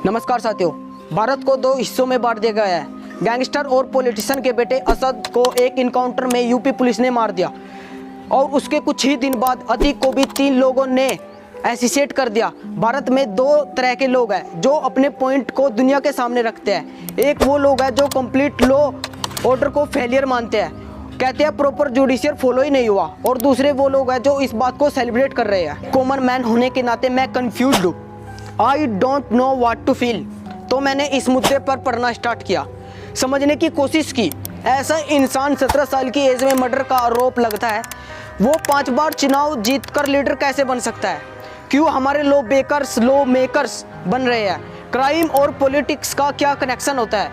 नमस्कार साथियों, भारत को दो हिस्सों में बांट दिया गया है। गैंगस्टर और पॉलिटिशियन के बेटे असद को एक इनकाउंटर में यूपी पुलिस ने मार दिया और उसके कुछ ही दिन बाद अतीक को भी 3 लोगों ने एसिसेट कर दिया। भारत में 2 तरह के लोग हैं जो अपने पॉइंट को दुनिया के सामने रखते हैं। एक वो लोग हैं जो कंप्लीट लॉ ऑर्डर को फेलियर मानते हैं, कहते हैं प्रॉपर जुडिशियल फॉलो ही नहीं हुआ, और दूसरे वो लोग हैं जो इस बात को सेलिब्रेट कर रहे हैं। कॉमन मैन होने के नाते मैं कंफ्यूज्ड हूँ, I don't know what to feel. तो मैंने इस मुद्दे पर पढ़ना स्टार्ट किया, समझने की कोशिश की। ऐसा इंसान 17 साल की एज में मर्डर का आरोप लगता है, वो 5 बार चुनाव जीतकर लीडर कैसे बन सकता है? क्यों हमारे लॉ मेकर्स बन रहे हैं? क्राइम और पॉलिटिक्स का क्या कनेक्शन होता है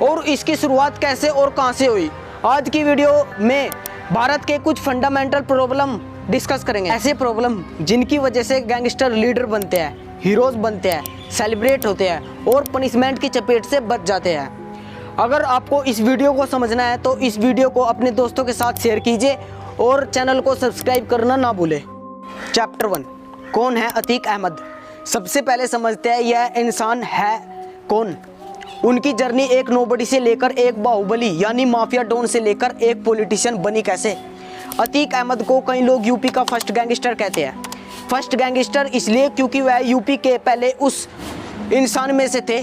और इसकी शुरुआत कैसे और कहां से हुई? आज की वीडियो में भारत के कुछ फंडामेंटल प्रॉब्लम डिस्कस करेंगे। ऐसे प्रॉब्लम जिनकी वजह से गैंगस्टर लीडर बनते हैं, हीरोज बनते हैं, सेलिब्रेट होते हैं और पनिशमेंट की चपेट से बच जाते हैं। अगर आपको इस वीडियो को समझना है तो इस वीडियो को अपने दोस्तों के साथ शेयर कीजिए और चैनल को सब्सक्राइब करना ना भूलें। चैप्टर 1, कौन है अतीक अहमद? सबसे पहले समझते हैं यह इंसान है कौन। उनकी जर्नी एक नोबडी से लेकर एक बाहुबली यानी माफिया डॉन से लेकर एक पॉलिटिशियन बनी कैसे। अतीक अहमद को कई लोग यूपी का फर्स्ट गैंगस्टर कहते हैं। फर्स्ट गैंगस्टर इसलिए क्योंकि वह यूपी के पहले उस इंसान में से थे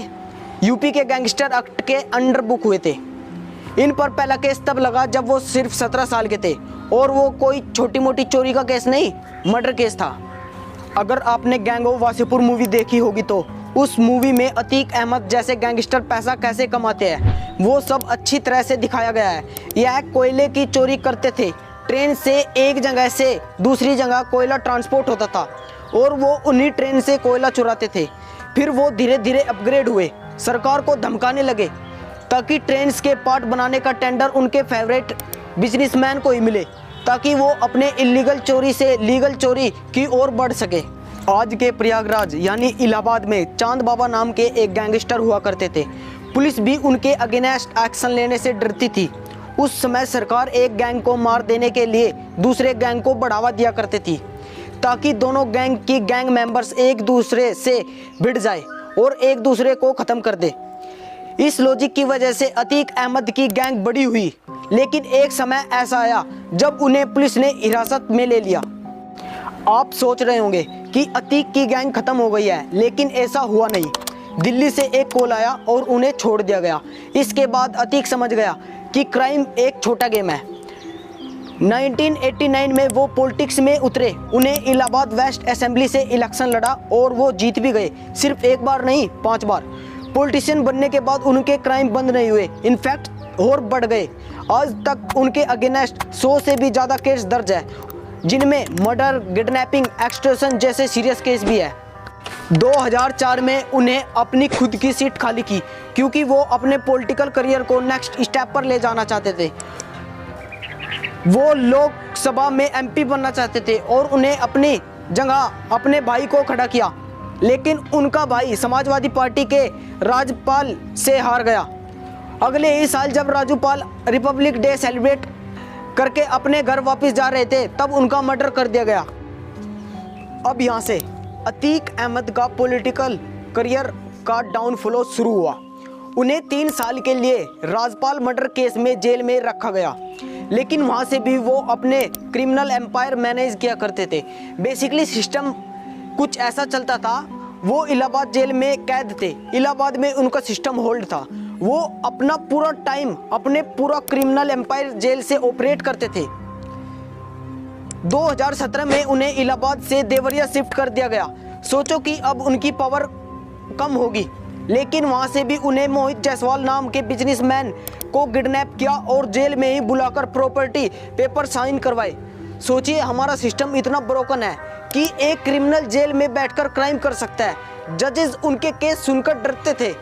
यूपी के गैंगस्टर एक्ट के अंडर बुक हुए थे। इन पर पहला केस तब लगा जब वो सिर्फ 17 साल के थे और वो कोई छोटी मोटी चोरी का केस नहीं, मर्डर केस था। अगर आपने गैंग ऑफ वासेपुर मूवी देखी होगी तो उस मूवी में अतीक अहमद जैसे गैंगस्टर पैसा कैसे कमाते हैं वो सब अच्छी तरह से दिखाया गया है। यह कोयले की चोरी करते थे, ट्रेन से एक जगह से दूसरी जगह कोयला ट्रांसपोर्ट होता था और वो उन्हीं ट्रेन से कोयला चुराते थे। फिर वो धीरे धीरे अपग्रेड हुए, सरकार को धमकाने लगे ताकि ट्रेन के पार्ट बनाने का टेंडर उनके फेवरेट बिजनेसमैन को ही मिले, ताकि वो अपने इलीगल चोरी से लीगल चोरी की ओर बढ़ सके। आज के प्रयागराज यानी इलाहाबाद में चांद बाबा नाम के एक गैंगस्टर हुआ करते थे। पुलिस भी उनके अगेंस्ट एक्शन लेने से डरती थी। उस समय सरकार एक गैंग को मार देने के लिए दूसरे गैंग को बढ़ावा दिया करती थी ताकि दोनों गैंग की गैंग मेंबर्स एक दूसरे से भिड़ जाए और एक दूसरे को ख़त्म कर दे। इस लॉजिक की वजह से अतीक अहमद की गैंग बड़ी हुई, लेकिन एक समय ऐसा आया जब उन्हें पुलिस ने हिरासत में ले लिया। आप सोच रहे होंगे कि अतीक की गैंग खत्म हो गई है, लेकिन ऐसा हुआ नहीं। दिल्ली से एक कॉल आया और उन्हें छोड़ दिया गया। इसके बाद अतीक समझ गया कि क्राइम एक छोटा गेम है। 1989 में वो पॉलिटिक्स में उतरे। उन्हें इलाहाबाद वेस्ट असेंबली से इलेक्शन लड़ा और वो जीत भी गए, सिर्फ एक बार नहीं 5 बार। पॉलिटिशियन बनने के बाद उनके क्राइम बंद नहीं हुए, इनफैक्ट और बढ़ गए। आज तक उनके अगेंस्ट 100 से भी ज़्यादा केस दर्ज है, जिनमें मर्डर, किडनैपिंग, एक्सटॉर्शन जैसे सीरियस केस भी है। 2004 में उन्हें अपनी खुद की सीट खाली की क्योंकि वो अपने पॉलिटिकल करियर को नेक्स्ट स्टेप पर ले जाना चाहते थे। वो लोकसभा में एमपी बनना चाहते थे और उन्हें अपनी जगह अपने भाई को खड़ा किया, लेकिन उनका भाई समाजवादी पार्टी के राज्यपाल से हार गया। अगले ही साल जब राज्यपाल रिपब्लिक डे सेलिब्रेट करके अपने घर वापस जा रहे थे तब उनका मर्डर कर दिया गया। अब यहाँ से अतीक अहमद का पॉलिटिकल करियर का डाउनफॉल शुरू हुआ। उन्हें 3 साल के लिए राज्यपाल मर्डर केस में जेल में रखा गया, लेकिन वहाँ से भी वो अपने क्रिमिनल एम्पायर मैनेज किया करते थे। बेसिकली सिस्टम कुछ ऐसा चलता था, वो इलाहाबाद जेल में कैद थे, इलाहाबाद में उनका सिस्टम होल्ड था। वो अपना पूरा टाइम अपने पूरा क्रिमिनल एम्पायर जेल से ऑपरेट करते थे। 2017 में उन्हें इलाहाबाद से देवरिया शिफ्ट कर दिया गया। सोचो कि अब उनकी पावर कम होगी, लेकिन वहां से भी उन्हें मोहित जायसवाल नाम के बिजनेसमैन को किडनैप किया और जेल में ही बुलाकर प्रॉपर्टी पेपर साइन करवाए। सोचिए, हमारा सिस्टम इतना ब्रोकन है कि एक क्रिमिनल जेल में बैठकर क्राइम कर सकता है। जजेस उनके केस सुनकर डरते थे।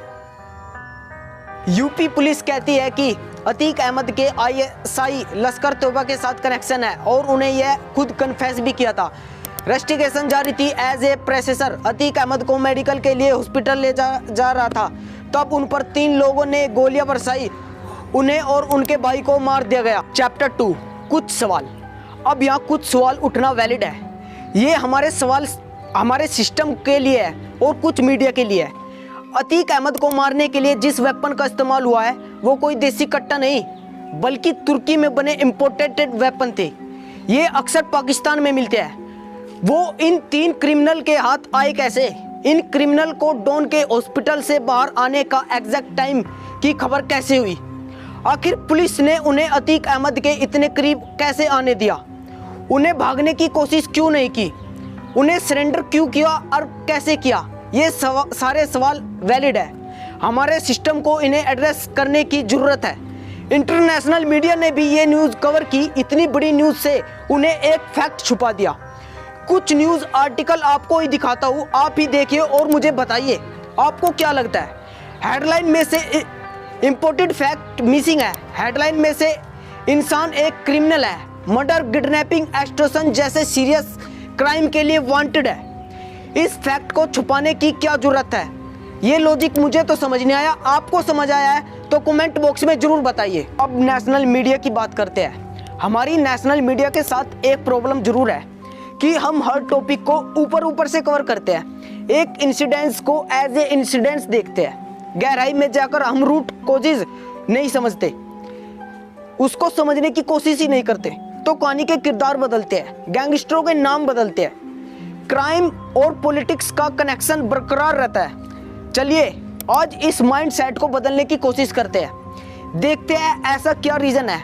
यूपी पुलिस कहती है कि अतीक अहमद के आईएसआई लश्कर तोयबा के साथ कनेक्शन है और उन्हें यह खुद कन्फेस भी किया था। इन्वेस्टिगेशन जारी थी। As a processor Atiq Ahmed को मेडिकल के लिए हॉस्पिटल ले जा रहा था, तब उन पर 3 लोगों ने गोलियां बरसाई। उन्हें और उनके भाई को मार दिया गया। चैप्टर 2, कुछ सवाल। अब यहाँ कुछ सवाल उठना वैलिड है। ये हमारे सवाल हमारे सिस्टम के लिए है और कुछ मीडिया के लिए है। अतीक अहमद को मारने के लिए जिस वेपन का इस्तेमाल हुआ है वो कोई देसी कट्टा नहीं बल्कि तुर्की में बने इंपोर्टेड वेपन थे। ये अक्सर पाकिस्तान में मिलते हैं। वो इन 3 क्रिमिनल के हाथ आए कैसे? इन क्रिमिनल को डॉन के हॉस्पिटल से बाहर आने का एग्जैक्ट टाइम की खबर कैसे हुई? आखिर पुलिस ने उन्हें अतीक अहमद के इतने करीब कैसे आने दिया? उन्हें भागने की कोशिश क्यों नहीं की? उन्हें सरेंडर क्यों किया और कैसे किया? ये सारे सवाल वैलिड है। हमारे सिस्टम को इन्हें एड्रेस करने की ज़रूरत है। इंटरनेशनल मीडिया ने भी ये न्यूज़ कवर की। इतनी बड़ी न्यूज़ से उन्हें एक फैक्ट छुपा दिया। कुछ न्यूज़ आर्टिकल आपको ही दिखाता हूँ, आप ही देखिए और मुझे बताइए आपको क्या लगता है। हेडलाइन में से इम्पोर्टेड फैक्ट मिसिंग है। हेडलाइन में से इंसान एक क्रिमिनल है, मर्डर, किडनैपिंग, एक्सटॉर्शन जैसे सीरियस क्राइम के लिए वांटेड है। इस फैक्ट को छुपाने की क्या जरूरत है? ये लॉजिक मुझे तो समझ नहीं आया। आपको समझ आया है तो कमेंट बॉक्स में जरूर बताइए। अब नेशनल मीडिया की बात करते हैं। हमारी नेशनल मीडिया के साथ एक प्रॉब्लम जरूर है कि हम हर टॉपिक को ऊपर से कवर करते हैं। एक इंसिडेंट्स को एज ए इंसिडेंट्स देखते हैं, गहराई में जाकर हम रूट कॉजेज नहीं समझते, उसको समझने की कोशिश ही नहीं करते। तो कहानी के किरदार बदलते हैं, गैंगस्टरों के नाम बदलते हैं, क्राइम और पॉलिटिक्स का कनेक्शन बरकरार रहता है। चलिए आज इस माइंड सेट को बदलने की कोशिश करते हैं। देखते हैं ऐसा क्या रीजन है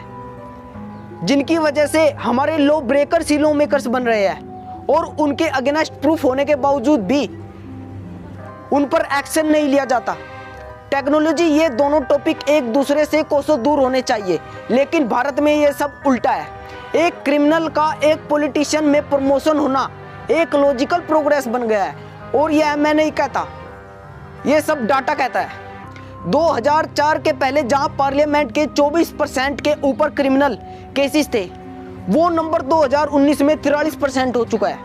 जिनकी वजह से हमारे लॉ ब्रेकर्स ही लॉ मेकर्स बन रहे हैं और उनके अगेंस्ट प्रूफ होने के बावजूद भी उन पर एक्शन नहीं लिया जाता। टेक्नोलॉजी, ये दोनों टॉपिक एक दूसरे से कोसों दूर होने चाहिए, लेकिन भारत में ये सब उल्टा है। एक क्रिमिनल का एक पॉलिटिशियन में प्रमोशन होना एक लॉजिकल प्रोग्रेस बन गया है। और यह मैं नहीं कहता, ये सब डाटा कहता है। 2004 के पहले जहां पार्लियामेंट के 24% के ऊपर क्रिमिनल केसेस थे, वो नंबर 2019 में 43% हो चुका है।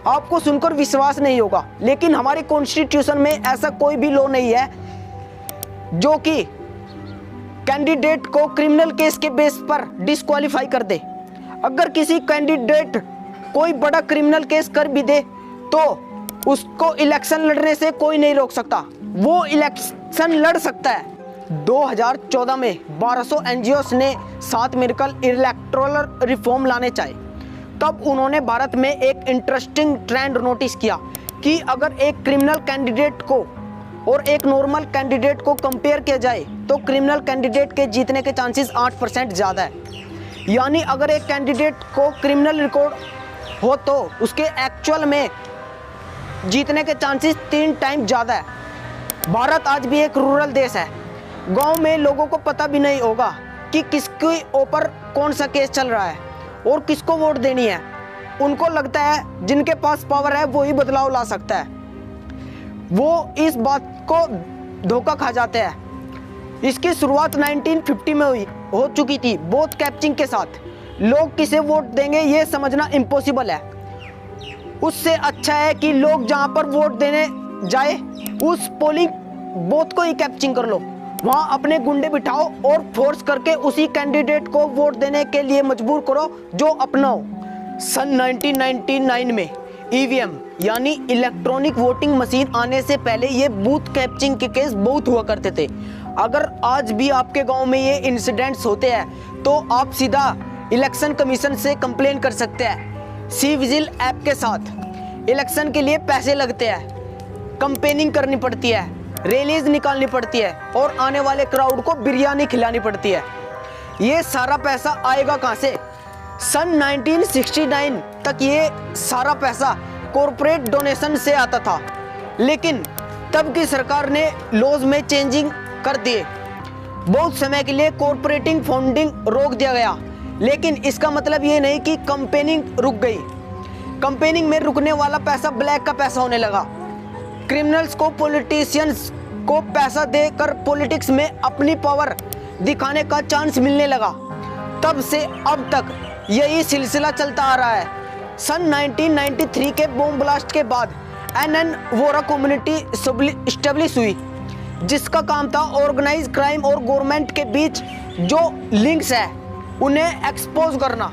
आपको सुनकर विश्वास नहीं होगा, लेकिन हमारे कॉन्स्टिट्यूशन में ऐसा कोई भी लॉ नहीं है जो कि कैंडिडेट को क्रिमिनल केस के बेस पर डिस्क्वालीफाई कर दे। अगर किसी कैंडिडेट कोई बड़ा क्रिमिनल केस कर भी दे तो उसको इलेक्शन लड़ने से कोई नहीं रोक सकता, वो इलेक्शन लड़ सकता है। 2014 में 1200 एनजीओस ने साथ मिलकर इलेक्टोरल रिफॉर्म लाने चाहे। तब उन्होंने भारत में एक इंटरेस्टिंग ट्रेंड नोटिस किया कि अगर एक क्रिमिनल कैंडिडेट को और एक नॉर्मल कैंडिडेट को कंपेयर किया जाए तो क्रिमिनल कैंडिडेट के जीतने के चांसेस 8% ज़्यादा है। यानी अगर एक कैंडिडेट को क्रिमिनल रिकॉर्ड हो तो उसके एक्चुअल में जीतने के चांसेस 3 टाइम ज़्यादा है। भारत आज भी एक रूरल देश है। गांव में लोगों को पता भी नहीं होगा कि किसके ऊपर कौन सा केस चल रहा है और किसको वोट देनी है। उनको लगता है जिनके पास पावर है वो ही बदलाव ला सकता है। वो इस बात को धोखा खा जाते हैं। इसकी शुरुआत 1950 में हो चुकी थी, वोट कैप्चरिंग के साथ। लोग किसे वोट देंगे ये समझना इम्पॉसिबल है। उससे अच्छा है कि लोग जहां पर वोट देने जाए उस पोलिंग बूथ को ही कैप्चरिंग कर लो, वहां अपने गुंडे बिठाओ और फोर्स करके उसी कैंडिडेट को वोट देने के लिए मजबूर करो जो अपना हो। सन 1999 में ईवीएम यानी इलेक्ट्रॉनिक वोटिंग मशीन आने से पहले ये बूथ कैप्चरिंग के केस बहुत हुआ करते थे। अगर आज भी आपके गांव में ये इंसिडेंट्स होते हैं तो आप सीधा इलेक्शन कमीशन से कंप्लेन कर सकते हैं। सी विजिल ऐप के साथ इलेक्शन के लिए पैसे लगते हैं, कंपेनिंग करनी पड़ती है, रैलीज निकालनी पड़ती है और आने वाले क्राउड को बिरयानी खिलानी पड़ती है। ये सारा पैसा आएगा कहाँ से? सन 1969 तक ये सारा पैसा कॉरपोरेट डोनेशन से आता था, लेकिन तब की सरकार ने लॉज में चेंजिंग कर दिए। बहुत समय के लिए कॉरपोरेटिंग फंडिंग रोक दिया गया, लेकिन इसका मतलब ये नहीं कि कंपेनिंग रुक गई। कंपेनिंग में रुकने वाला पैसा ब्लैक का पैसा होने लगा। क्रिमिनल्स को पॉलिटिशियंस को पैसा देकर पॉलिटिक्स में अपनी पावर दिखाने का चांस मिलने लगा। तब से अब तक यही सिलसिला चलता आ रहा है। सन 1993 के बॉम्ब ब्लास्ट के बाद एनएन वोरा कम्युनिटी एस्टेब्लिश हुई, जिसका काम था ऑर्गेनाइज क्राइम और गवर्नमेंट के बीच जो लिंक्स है उन्हें एक्सपोज करना।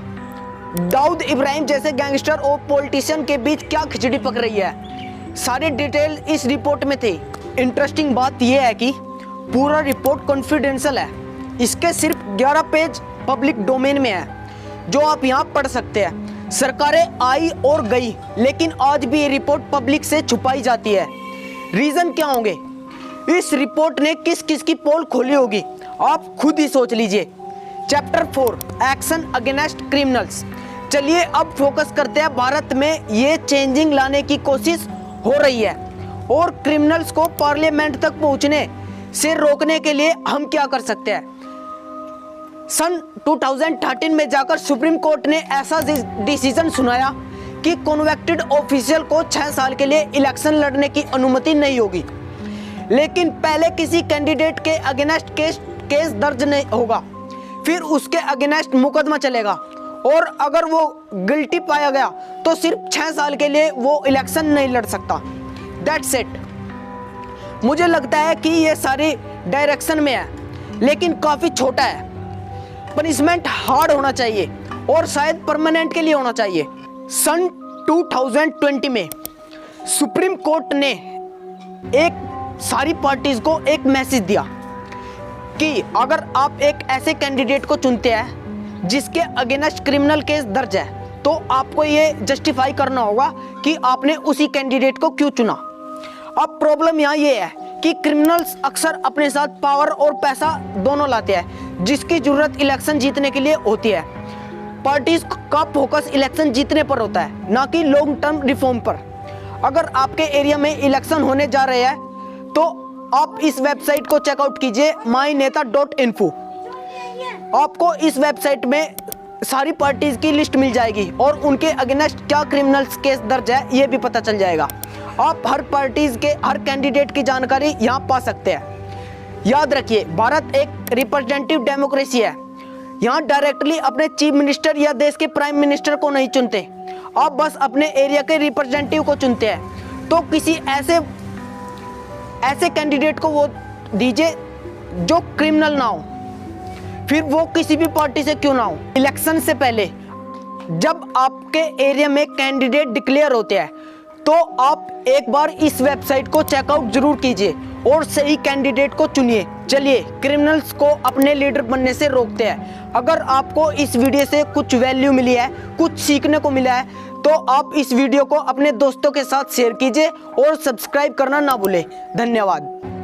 दाऊद इब्राहिम जैसे गैंगस्टर और पॉलिटिशियन के बीच क्या खिचड़ी पक रही है, सारी डिटेल इस रिपोर्ट में थी। इंटरेस्टिंग बात यह है कि पूरा रिपोर्ट कॉन्फिडेंशियल है। इसके सिर्फ 11 पेज पब्लिक डोमेन में है जो आप यहाँ पढ़ सकते हैं। सरकारें आई और गई, लेकिन आज भी ये रिपोर्ट पब्लिक से छुपाई जाती है। रीजन क्या होंगे? इस रिपोर्ट ने किस किस की पोल खोली होगी, आप खुद ही सोच लीजिए। Chapter 4 action against criminals. चलिए अब फोकस करते हैं भारत में ये चेंजिंग लाने की कोशिश हो रही है और क्रिमिनल्स को पार्लियामेंट तक पहुंचने से रोकने के लिए हम क्या कर सकते हैं। सन 2013 में जाकर सुप्रीम कोर्ट ने ऐसा डिसीजन सुनाया कि कन्विक्टेड ऑफिशियल को 6 साल के लिए इलेक्शन लड़ने की अनुमति नहीं होगी, लेकिन पहले किसी कैंडिडेट के अगेंस्ट केस दर्ज नहीं होगा, फिर उसके अगेंस्ट मुकदमा चलेगा और अगर वो गिल्टी पाया गया तो सिर्फ 6 साल के लिए वो इलेक्शन नहीं लड़ सकता। That's it. मुझे लगता है कि ये सारी डायरेक्शन में है, लेकिन काफ़ी छोटा है। पनिशमेंट हार्ड होना चाहिए और शायद परमानेंट के लिए होना चाहिए। सन 2020 में सुप्रीम कोर्ट ने एक सारी पार्टीज को एक मैसेज दिया कि अगर आप एक ऐसे कैंडिडेट को चुनते हैं जिसके अगेंस्ट क्रिमिनल केस दर्ज है, तो आपको ये जस्टिफाई करना होगा कि आपने उसी कैंडिडेट को क्यों चुना। अब प्रॉब्लम यहाँ ये है कि क्रिमिनल्स अक्सर अपने साथ पावर और पैसा दोनों लाते हैं, जिसकी जरूरत इलेक्शन जीतने के लिए होती है। पार्टीज का फोकस इलेक्शन जीतने पर होता है, ना कि लॉन्ग टर्म रिफॉर्म पर। अगर आपके एरिया में इलेक्शन होने जा रहे हैं तो आप इस वेबसाइट को चेकआउट कीजिए, myneta.info। आपको इस वेबसाइट में सारी पार्टीज की लिस्ट मिल जाएगी और उनके अगेंस्ट क्या क्रिमिनल्स केस दर्ज है ये भी पता चल जाएगा। आप हर पार्टीज के हर कैंडिडेट की जानकारी यहाँ पा सकते हैं। याद रखिए, भारत एक रिप्रेजेंटेटिव डेमोक्रेसी है। यहाँ डायरेक्टली अपने चीफ मिनिस्टर या देश के प्राइम मिनिस्टर को नहीं चुनते, आप बस अपने एरिया के रिप्रेजेंटेटिव को चुनते हैं। तो किसी ऐसे कैंडिडेट को वोट दीजिए जो क्रिमिनल ना हो, फिर वो किसी भी पार्टी से क्यों ना हो। इलेक्शन से पहले जब आपके एरिया में कैंडिडेट डिक्लेयर होते हैं तो आप एक बार इस वेबसाइट को चेकआउट जरूर कीजिए और सही कैंडिडेट को चुनिए। चलिए क्रिमिनल्स को अपने लीडर बनने से रोकते हैं। अगर आपको इस वीडियो से कुछ वैल्यू मिली है, कुछ सीखने को मिला है, तो आप इस वीडियो को अपने दोस्तों के साथ शेयर कीजिए और सब्सक्राइब करना ना भूलें। धन्यवाद।